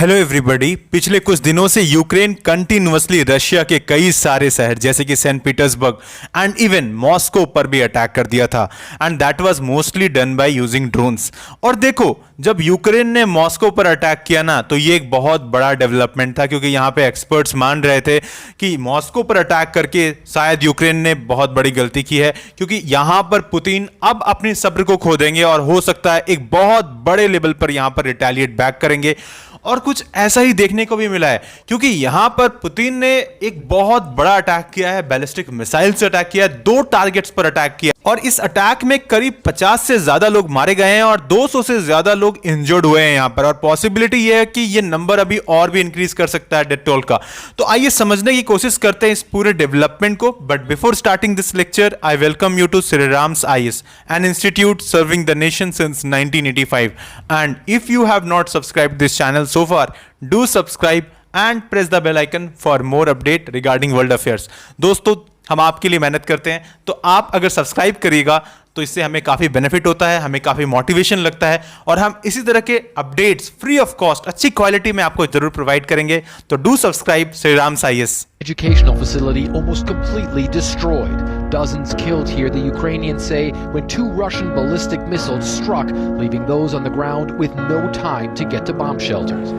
Hello everybody. पिछले कुछ दिनों से यूक्रेन कंटिन्यूअसली रशिया के कई सारे शहर जैसे कि Saint Petersburg and even Moscow पर भी अटैक कर दिया था and that was mostly done by using drones. और देखो, जब यूक्रेन ने मॉस्को पर अटैक किया ना, तो ये एक बहुत बड़ा डेवलपमेंट था, क्योंकि यहाँ पे एक्सपर्ट्स मान रहे थे कि मॉस्को पर अटैक करके शायद यूक्रेन ने बहुत बड़ी गलती की है, क्योंकि यहाँ पर पुतिन अब अपनी सब्र को खो देंगे और हो सकता है एक बहुत बड़े लेवल पर यहाँ पर रिटेलिएट बैक करेंगे। और कुछ ऐसा ही देखने को भी मिला है, क्योंकि यहां पर पुतिन ने एक बहुत बड़ा अटैक किया है, बैलिस्टिक मिसाइल से अटैक किया है, 2 टारगेट्स पर अटैक किया और इस अटैक में करीब 50 से ज्यादा लोग मारे गए हैं और 200 से ज्यादा लोग इंजर्ड हुए हैं यहां पर। और पॉसिबिलिटी यह है कि यह नंबर अभी और भी इंक्रीज कर सकता है डेथ टोल का। तो आइए समझने की कोशिश करते हैं इस पूरे डेवलपमेंट को। But before starting this lecture, I welcome you to Sriram's IAS, an institute serving the nation since 1985, and if you have not subscribed this channel so far, do subscribe and press the bell icon for more update regarding world affairs। दोस्तों, हम आपके लिए मेहनत करते हैं, तो आप अगर सब्सक्राइब करिएगा तो इससे हमें काफी बेनिफिट होता है, हमें काफी मोटिवेशन लगता है और हम इसी तरह के अपडेट्स फ्री ऑफ कॉस्ट अच्छी क्वालिटी में आपको जरूर प्रोवाइड करेंगे। तो do subscribe Sriram's IAS. Educational facility almost completely destroyed. Dozens killed here, the Ukrainians say, when 2 Russian ballistic missiles struck, leaving those on the ground with no time to get to bomb shelters.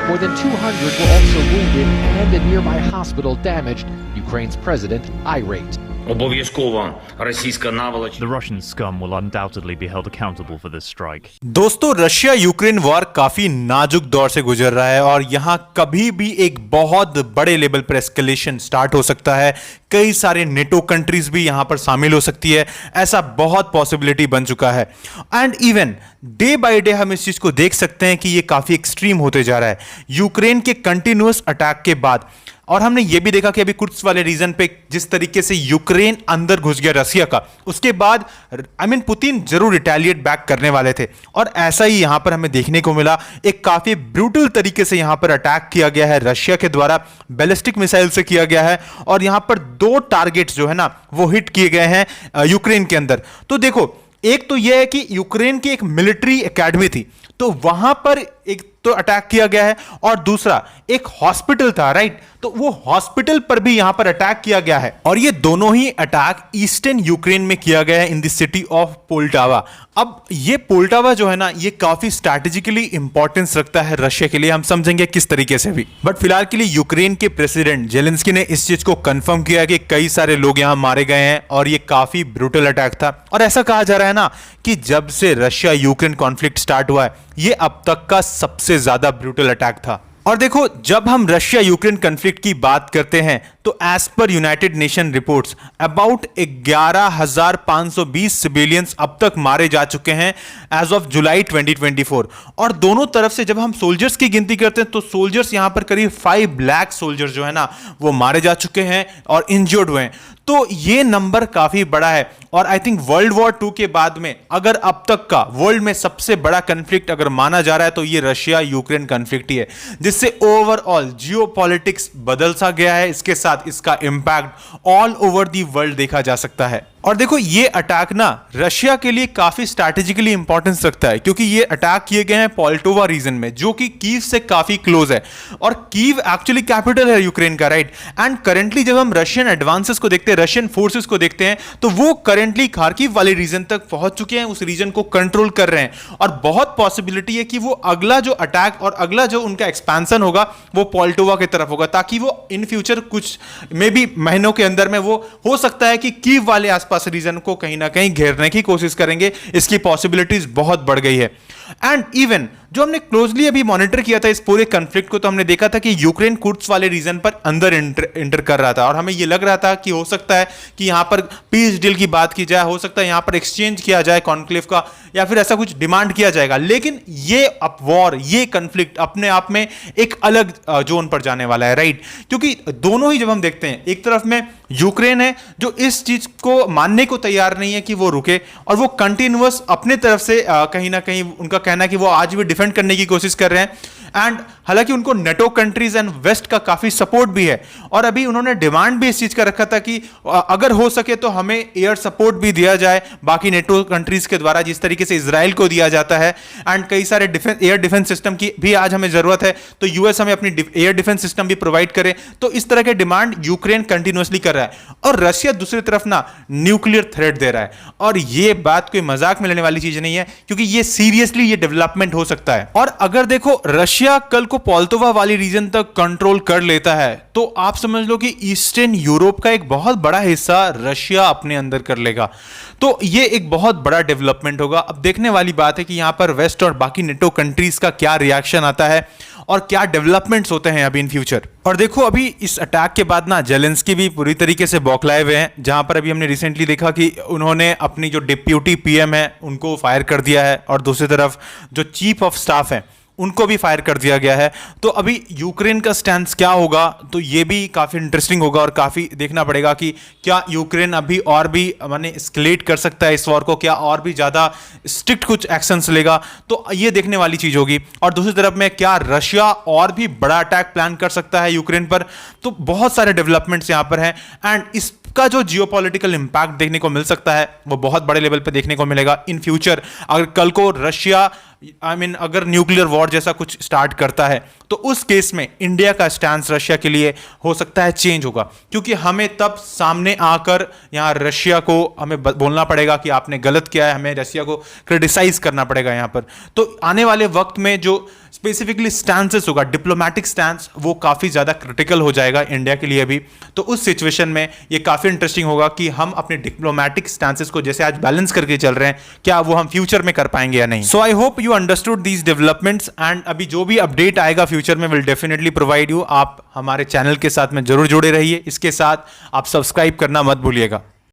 More than 200 were also wounded and a nearby hospital damaged, Ukraine's president irate. The Russian scum will undoubtedly be held accountable for this strike. दोस्तों, Russia Ukraine war काफी नाजुक दौर से गुजर रहा है और यहां कभी भी एक बहुत बड़े लेवल पर एस्केलेशन स्टार्ट हो सकता है। कई सारे नेटो कंट्रीज भी यहां पर शामिल हो सकती है, ऐसा बहुत पॉसिबिलिटी बन चुका है। And even day by day हम इस चीज को देख सकते हैं कि ये काफी एक्सट्रीम होते जा रहा है यूक्रेन के कंटिन्यूअस अटैक के बाद। और हमने ये भी देखा कि अभी कुछ वाले रीजन पे जिस तरीके से यूक्रेन अंदर घुस गया रशिया का, उसके बाद पुतिन जरूर रिटेलिएट बैक करने वाले थे और ऐसा ही यहां पर हमें देखने को मिला। एक काफी ब्रूटल तरीके से यहां पर अटैक किया गया है रशिया के द्वारा, बैलिस्टिक मिसाइल से किया गया है और यहां पर 2 टारगेट्स जो है ना वो हिट किए गए हैं यूक्रेन के अंदर। तो देखो, एक तो यह है कि यूक्रेन की एक मिलिट्री एकेडमी थी, तो वहां पर एक तो अटैक किया गया है और दूसरा एक हॉस्पिटल था, राइट? तो वो हॉस्पिटल पर भी यहां पर अटैक किया गया है और ये दोनों ही अटैक ईस्टर्न यूक्रेन में किया गया है in the city of Poltava. अब ये पोल्टावा जो है ना, ये काफी स्ट्रैटेजिकली इंपॉर्टेंस रखता है रशिया के लिए, हम समझेंगे किस तरीके से भी। बट फिलहाल के लिए यूक्रेन के प्रेसिडेंट जेलेंस्की ने इस चीज को कंफर्म किया कि कई सारे लोग यहां मारे गए हैं और ये काफी ब्रूटल अटैक था। और ऐसा कहा जा रहा है ना कि जब से रशिया यूक्रेन कॉन्फ्लिक्ट स्टार्ट हुआ है, ये अब तक का सबसे ज्यादा ब्रूटल अटैक था। और देखो, जब हम रशिया यूक्रेन कॉन्फ्लिक्ट की बात करते हैं तो एज पर United Nation reports about 11,520 civilians अब तक मारे जा चुके हैं एज ऑफ जुलाई 2024। और दोनों तरफ से जब हम सोल्जर्स की गिनती करते हैं तो सोल्जर्स यहां पर करीब 5 लाख सोल्जर्स जो है ना वो मारे जा चुके हैं और इंजर्ड हुए हैं। तो ये नंबर काफी बड़ा है और आई थिंक वर्ल्ड वॉर 2 के बाद में अगर अब तक का वर्ल्ड में सबसे बड़ा कॉन्फ्लिक्ट अगर माना जा रहा है तो ये रशिया यूक्रेन कॉन्फ्लिक्ट ही है, जिससे ओवरऑल जियोपॉलिटिक्स बदल सा गया है। इसके साथ इसका impact all over the world देखा जा सकता है। और देखो, ये अटैक ना रशिया के लिए काफी स्ट्रैटेजिकली इंपॉर्टेंस रखता है, क्योंकि ये अटैक किए गए हैं पोल्टोवा रीजन में, जो कि कीव से काफी क्लोज है और कीव एक्चुअली कैपिटल है यूक्रेन का, राइट? एंड करंटली जब हम रशियन एडवांसेस को देखते हैं, रशियन फोर्सेस को देखते हैं, तो वो करंटली खार्किव वाले रीजन तक पहुंच चुके हैं, उस रीजन को कंट्रोल कर रहे हैं और बहुत पॉसिबिलिटी है कि वो अगला जो अटैक और अगला जो उनका एक्सपेंशन होगा वो पोल्टोवा की तरफ होगा, ताकि वो इन फ्यूचर कुछ मे बी महीनों के अंदर में वो हो सकता है कि कीव वाले आसपास रीजन को कहीं ना कहीं घेरने की कोशिश करेंगे। इसकी पॉसिबिलिटीज बहुत बढ़ गई है। एंड इवन जो हमने क्लोजली अभी मॉनिटर किया था इस पूरे कॉन्फ्लिक्ट को, तो हमने देखा था कि यूक्रेन कुर्ड्स वाले रीजन पर अंदर इंटर कर रहा था और हमें यह लग रहा था कि हो सकता है कि यहां पर पीस डील की बात की जाए, हो सकता है यहां पर एक्सचेंज किया जाए कॉन्क्लेव का, या फिर ऐसा कुछ डिमांड किया जाएगा। लेकिन ये वॉर, ये कॉन्फ्लिक्ट अपने आप में एक अलग जोन पर जाने वाला है, राइट? क्योंकि दोनों ही जब हम देखते हैं, एक तरफ में यूक्रेन है जो इस चीज को मानने को तैयार नहीं है कि वो रुके और वो कंटिन्यूअस अपने तरफ से कहीं ना कहीं उनका कहना है कि वो आज भी डिफेंड करने की कोशिश कर रहे हैं। एंड हालांकि उनको नेटो कंट्रीज एंड वेस्ट का काफी सपोर्ट भी है, और अभी उन्होंने डिमांड भी इस चीज का रखा था कि अगर हो सके तो हमें एयर सपोर्ट भी दिया जाए बाकी नेटो कंट्रीज के द्वारा, जिस तरीके से इजराइल को दिया जाता है। एंड कई सारे एयर डिफेंस सिस्टम की भी आज हमें जरूरत है, तो यूएस हमें अपनी एयर डिफेंस सिस्टम भी प्रोवाइड करे। तो इस तरह के डिमांड यूक्रेन कंटिन्यूअसली कर रहा है, और रशिया दूसरी तरफ ना न्यूक्लियर थ्रेट दे रहा है। और ये बात कोई मजाक में लेने वाली चीज नहीं है, क्योंकि ये सीरियसली ये डेवलपमेंट हो सकता है। और अगर देखो रशिया कल को पोल्तोवा वाली रीजन तक कंट्रोल कर लेता है, तो आप समझ लो कि ईस्टर्न यूरोप का एक बहुत बड़ा हिस्सा रशिया अपने अंदर कर लेगा। तो ये एक बहुत बड़ा डेवलपमेंट होगा। अब देखने वाली बात है कि यहां पर वेस्ट और बाकी नेटो कंट्रीज का क्या रिएक्शन आता है और क्या डेवलपमेंट्स होते हैं अभी इन फ्यूचर। और देखो अभी इस अटैक के बाद ना जेलेंस्की भी पूरी तरीके से बौखलाए हुए हैं, जहां पर अभी हमने रिसेंटली देखा कि उन्होंने अपनी जो डिप्यूटी पीएम है उनको फायर कर दिया है, और दूसरी तरफ जो चीफ ऑफ स्टाफ है उनको भी फायर कर दिया गया है। तो अभी यूक्रेन का स्टैंड क्या होगा, तो ये भी काफी इंटरेस्टिंग होगा, और काफी देखना पड़ेगा कि क्या यूक्रेन अभी और भी माने एस्केलेट कर सकता है इस वॉर को, क्या और भी ज्यादा स्ट्रिक्ट कुछ एक्शंस लेगा, तो ये देखने वाली चीज होगी। और दूसरी तरफ में क्या रशिया और भी बड़ा अटैक प्लान कर सकता है यूक्रेन पर, तो बहुत सारे डेवलपमेंट्स यहां पर हैं। एंड इसका जो जियोपॉलिटिकल इंपैक्ट देखने को मिल सकता है वो बहुत बड़े लेवल पर देखने को मिलेगा इन फ्यूचर। अगर कल को रशिया अगर न्यूक्लियर वॉर जैसा कुछ स्टार्ट करता है, तो उस केस में इंडिया का स्टैंस रशिया के लिए हो सकता है चेंज होगा, क्योंकि हमें तब सामने आकर यहां रशिया को हमें बोलना पड़ेगा कि आपने गलत किया है, हमें रशिया को क्रिटिसाइज करना पड़ेगा यहां पर। तो आने वाले वक्त में जो स्पेसिफिकली स्टैंसेस होगा, डिप्लोमैटिक स्टैंस, वो काफी ज्यादा क्रिटिकल हो जाएगा इंडिया के लिए भी। तो उस सिचुएशन में ये काफी इंटरेस्टिंग होगा कि हम अपने डिप्लोमैटिक स्टैंसेस को जैसे आज बैलेंस करके चल रहे हैं, क्या वो हम फ्यूचर में कर पाएंगे या नहीं। So I hope you understood these developments, and अभी जो भी अपडेट आएगा फ्यूचर में विल डेफिनेटली प्रोवाइड यू। आप हमारे चैनल के साथ में जरूर जुड़े रहिए, इसके साथ आप सब्सक्राइब करना मत भूलिएगा।